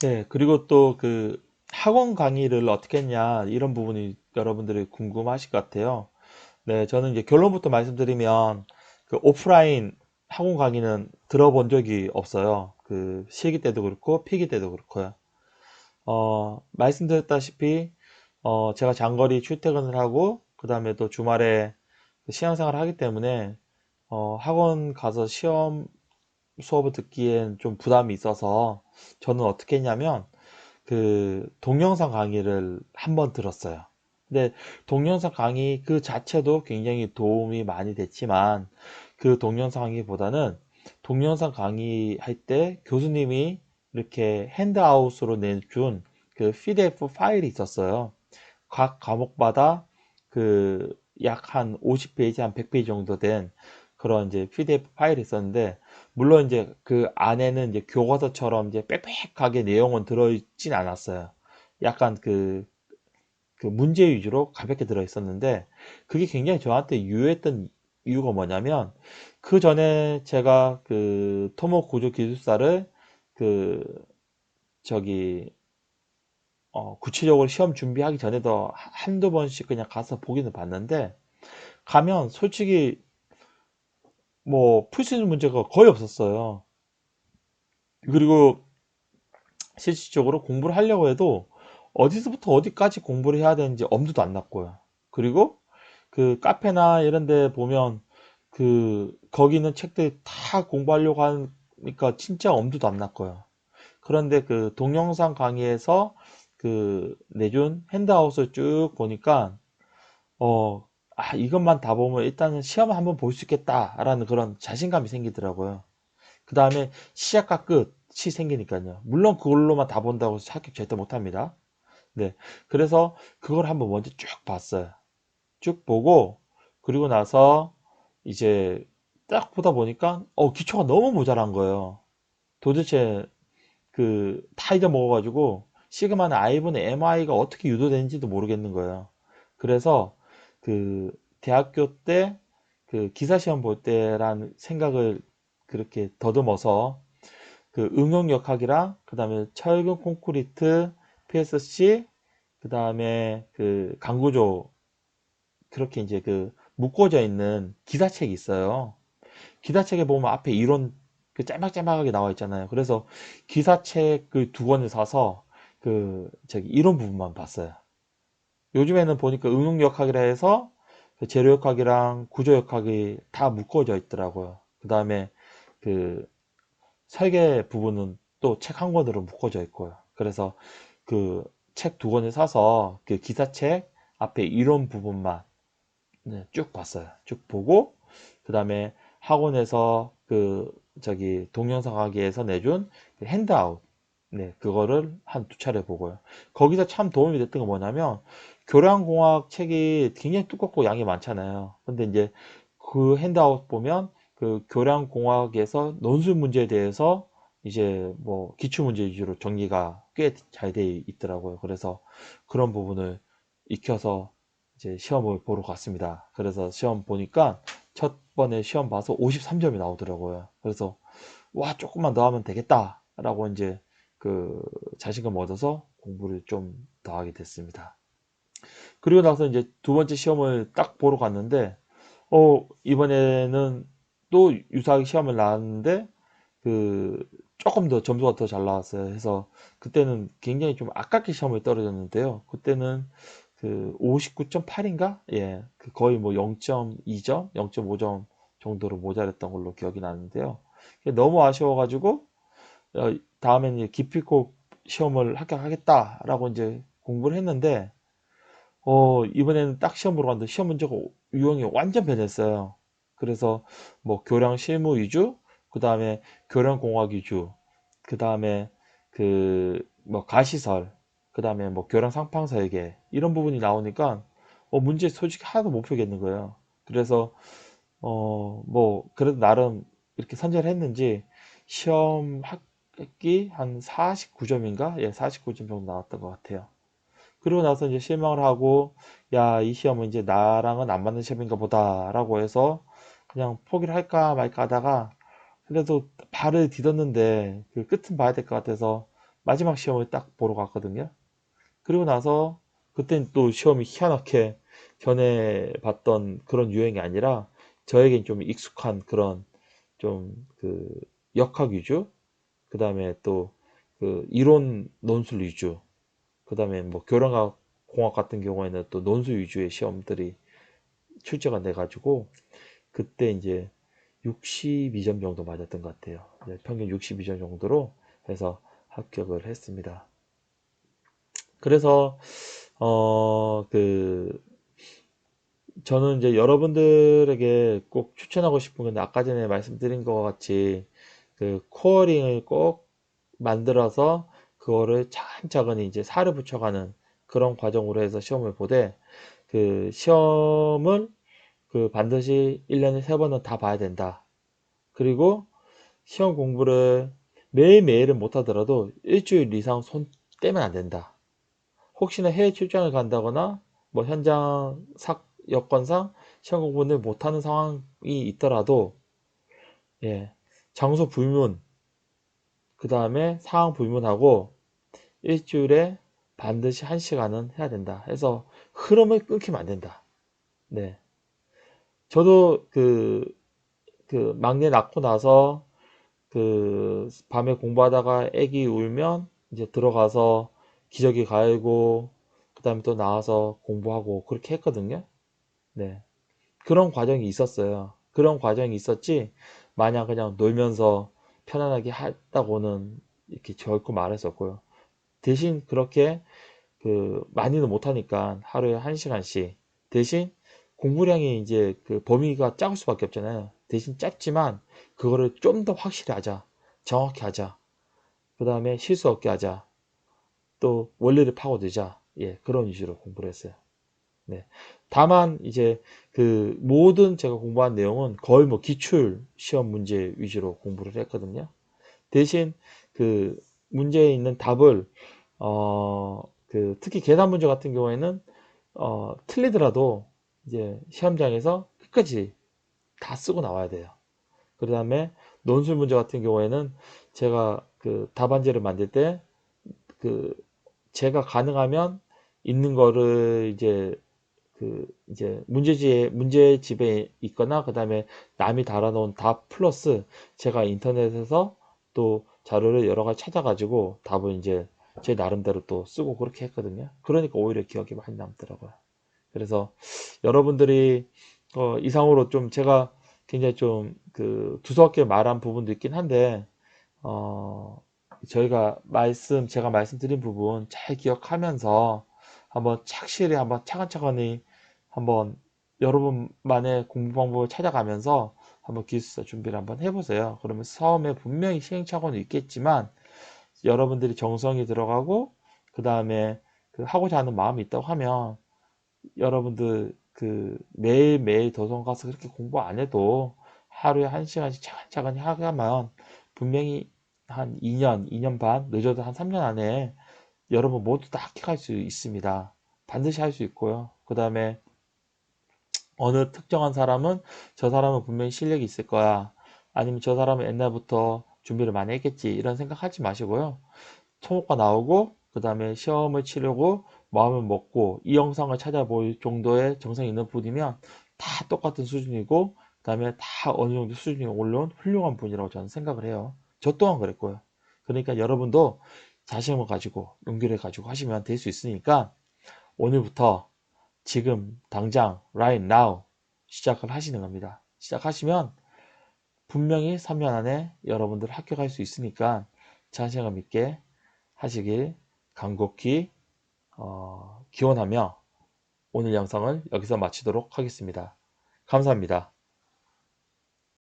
네, 그리고 또 그 학원 강의를 어떻게 했냐, 이런 부분이 여러분들이 궁금하실 것 같아요. 네, 저는 이제 결론부터 말씀드리면, 그 오프라인 학원 강의는 들어본 적이 없어요. 그 실기 때도 그렇고, 필기 때도 그렇고요. 말씀드렸다시피, 제가 장거리 출퇴근을 하고, 그 다음에 또 주말에 그 시험 생활을 하기 때문에, 학원 가서 시험 수업을 듣기엔 좀 부담이 있어서, 저는 어떻게 했냐면, 그 동영상 강의를 한번 들었어요. 근데 동영상 강의 그 자체도 굉장히 도움이 많이 됐지만, 그 동영상 강의보다는 동영상 강의 할 때 교수님이 이렇게 핸드아웃으로 내준 그 PDF 파일이 있었어요. 각 과목마다 그 약 한 50페이지, 한 100페이지 정도 된 그런 이제 PDF 파일이 있었는데, 물론 이제 그 안에는 이제 교과서처럼 이제 빽빽하게 내용은 들어있진 않았어요. 약간 그 문제 위주로 가볍게 들어있었는데, 그게 굉장히 저한테 유효했던 이유가 뭐냐면, 그 전에 제가 그 토목 구조 기술사를 그 저기 구체적으로 시험 준비하기 전에도 한두 번씩 그냥 가서 보기는 봤는데, 가면 솔직히 뭐 풀 수 있는 문제가 거의 없었어요. 그리고 실질적으로 공부를 하려고 해도 어디서부터 어디까지 공부를 해야 되는지 엄두도 안 났고요. 그리고 그 카페나 이런 데 보면 그 거기 있는 책들 다 공부하려고 하니까 진짜 엄두도 안 났고요. 그런데 그 동영상 강의에서 그 내준 핸드아웃을 쭉 보니까 이것만 다 보면 일단은 시험 한번 볼 수 있겠다라는 그런 자신감이 생기더라고요. 그 다음에 시작과 끝이 생기니까요. 물론 그걸로만 다 본다고 해서 합격 절대 못합니다. 네. 그래서 그걸 한번 먼저 쭉 봤어요. 쭉 보고, 그리고 나서 이제 딱 보다 보니까, 기초가 너무 모자란 거예요. 도대체 다 잊어먹어가지고, 시그마는 I분의 MI가 어떻게 유도되는지도 모르겠는 거예요. 그래서 그 대학교 때 그 기사 시험 볼 때라는 생각을 그렇게 더듬어서 그 응용역학이랑 그다음에 철근 콘크리트 PSC 그다음에 그 강구조 그렇게 이제 그 묶어져 있는 기사책이 있어요. 기사책에 보면 앞에 이론 그 짤막짤막하게 나와 있잖아요. 그래서 기사책 그 두 권을 사서 그 저기 이론 부분만 봤어요. 요즘에는 보니까 응용역학이라 해서 그 재료역학이랑 구조역학이 다 묶어져 있더라고요. 그다음에 그 설계 부분은 또 책 한 권으로 묶어져 있고요. 그래서 그 책 두 권을 사서 그 기사책 앞에 이론 부분만 네, 쭉 봤어요. 쭉 보고 그 다음에 학원에서 그 저기 동영상 강의에서 내준 그 핸드아웃 네, 그거를 한 두 차례 보고요. 거기서 참 도움이 됐던 건 뭐냐면 교량공학 책이 굉장히 두껍고 양이 많잖아요. 근데 이제 그 핸드아웃 보면 그 교량공학에서 논술 문제에 대해서 이제 뭐 기출문제 위주로 정리가 꽤 잘 돼 있더라고요. 그래서 그런 부분을 익혀서 이제 시험을 보러 갔습니다. 그래서 시험 보니까 첫 번에 시험 봐서 53점이 나오더라고요. 그래서 와, 조금만 더 하면 되겠다라고 이제 그 자신감 얻어서 공부를 좀 더 하게 됐습니다. 그리고 나서 이제 두 번째 시험을 딱 보러 갔는데, 이번에는 또 유사하게 시험을 나왔는데, 그, 조금 더 점수가 더 잘 나왔어요. 해서, 그때는 굉장히 좀 아깝게 시험을 떨어졌는데요. 그때는 그 59.8인가? 예, 그 거의 뭐 0.2점, 0.5점 정도로 모자랐던 걸로 기억이 나는데요. 너무 아쉬워가지고, 다음에는 이제 기필코 시험을 합격하겠다라고 이제 공부를 했는데, 이번에는 딱 시험 보러 갔는데 시험 문제가 유형이 완전 변했어요. 그래서 뭐 교량 실무 위주, 그 다음에 교량 공학 위주, 그 다음에 그 뭐 가시설, 그 다음에 뭐 교량 상판 설계 이런 부분이 나오니까 문제 솔직히 하나도 못 풀겠는 거예요. 그래서 뭐 그래도 나름 이렇게 선제를 했는지 시험 합격이 한 49점인가? 예, 49점 정도 나왔던 것 같아요. 그리고 나서 이제 실망을 하고, 야, 이 시험은 이제 나랑은 안 맞는 시험인가 보다라고 해서 그냥 포기를 할까 말까 하다가 그래도 발을 디뎠는데 그 끝은 봐야 될 것 같아서 마지막 시험을 딱 보러 갔거든요. 그리고 나서 그땐 또 시험이 희한하게 전에 봤던 그런 유형이 아니라 저에겐 좀 익숙한 그런 좀 그 역학 위주, 그 다음에 또 그 이론 논술 위주, 그 다음에 뭐 교량학 공학 같은 경우에는 또 논술 위주의 시험들이 출제가 돼 가지고 그때 이제 62점 정도 맞았던 것 같아요. 평균 62점 정도로 해서 합격을 했습니다. 그래서 저는 이제 여러분들에게 꼭 추천하고 싶은 건데 아까 전에 말씀드린 것 같이 그 코어링을 꼭 만들어서 그거를 차근차근히 이제 살을 붙여가는 그런 과정으로 해서 시험을 보되 그 시험을 그 반드시 1년에 3번은 다 봐야 된다. 그리고 시험 공부를 매일매일은 못하더라도 일주일 이상 손 떼면 안 된다. 혹시나 해외 출장을 간다거나 뭐 현장 여건상 시험 공부를 못하는 상황이 있더라도 예, 장소 불문 그 다음에 상황 불문하고 일주일에 반드시 1시간은 해야 된다 해서 흐름을 끊기면 안 된다. 네. 저도 그 막내 낳고 나서 그 밤에 공부하다가 애기 울면 이제 들어가서 기저귀 갈고 그 다음에 또 나와서 공부하고 그렇게 했거든요. 네. 그런 과정이 있었어요. 그런 과정이 있었지 마냥 그냥 놀면서 편안하게 했다고는 이렇게 결코 말했었고요. 대신 그렇게 그 많이는 못하니까 하루에 1시간씩 대신 공부량이 이제 그 범위가 작을 수밖에 없잖아요. 대신 짧지만 그거를 좀 더 확실히 하자. 정확히 하자. 그 다음에 실수 없게 하자. 또 원리를 파고들자. 예, 그런 위주로 공부를 했어요. 네. 다만 이제 그 모든 제가 공부한 내용은 거의 뭐 기출 시험 문제 위주로 공부를 했거든요. 대신 그 문제에 있는 답을 그 특히 계산 문제 같은 경우에는 틀리더라도 이제 시험장에서 끝까지 다 쓰고 나와야 돼요. 그 다음에 논술 문제 같은 경우에는 제가 그 답안지를 만들 때 그 제가 가능하면 있는 거를 이제 그 이제 문제집에 있거나 그 다음에 남이 달아놓은 답 플러스 제가 인터넷에서 또 자료를 여러 가지 찾아가지고 답을 이제 제 나름대로 또 쓰고 그렇게 했거든요. 그러니까 오히려 기억이 많이 남더라고요. 그래서 여러분들이 이상으로 좀 제가 굉장히 좀 그 두서없게 말한 부분도 있긴 한데 어, 제가 말씀드린 부분 잘 기억하면서 한번 착실히 한번 차근차근히 한번 여러분만의 공부 방법을 찾아가면서 한번 기숙사 준비를 한번 해보세요. 그러면 처음에 분명히 시행착오는 있겠지만 여러분들이 정성이 들어가고 그 다음에 그 하고자 하는 마음이 있다고 하면 여러분들 그 매일매일 도서관 가서 그렇게 공부 안 해도 하루에 1시간씩 차근차근히 하면 분명히 한 2년, 2년 반, 늦어도 한 3년 안에 여러분 모두 다 합격할 수 있습니다. 반드시 할 수 있고요. 그 다음에 어느 특정한 사람은 저 사람은 분명히 실력이 있을 거야. 아니면 저 사람은 옛날부터 준비를 많이 했겠지. 이런 생각하지 마시고요. 초급과 나오고 그 다음에 시험을 치려고 마음을 먹고 이 영상을 찾아볼 정도의 정성이 있는 분이면 다 똑같은 수준이고 그 다음에 다 어느 정도 수준이 올라온 훌륭한 분이라고 저는 생각을 해요. 저 또한 그랬고요. 그러니까 여러분도 자신을 가지고 용기를 가지고 하시면 될 수 있으니까 오늘부터 지금 당장 right now 시작을 하시는 겁니다. 시작하시면 분명히 3년 안에 여러분들 합격할 수 있으니까 자신감 있게 하시길 간곡히 기원하며 오늘 영상을 여기서 마치도록 하겠습니다. 감사합니다.